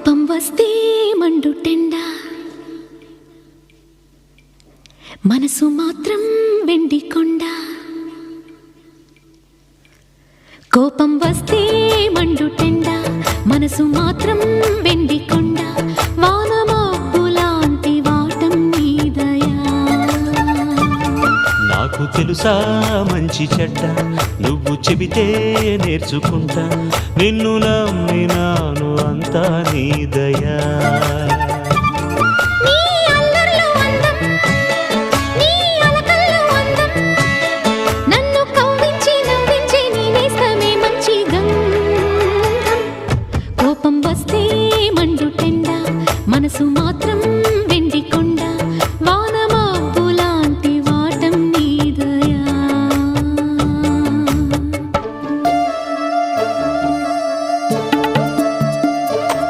కోపం వస్తే మండుటెండ, మనసు మాత్రం వెండి కొండ. కోపం వస్తే మండుటెండ, మనసు మాత్రం వెండి కొండ. వానమబ్బులాంటి వాటం నీదయా. నాకు తెలుసా మంచి చెడ్డ, నువ్వు చెబితే నేర్చుకుంటా. నిన్ను నమ్మినాను అంతా నీదయా. కోపం వస్తే మండుటెండ, మనసు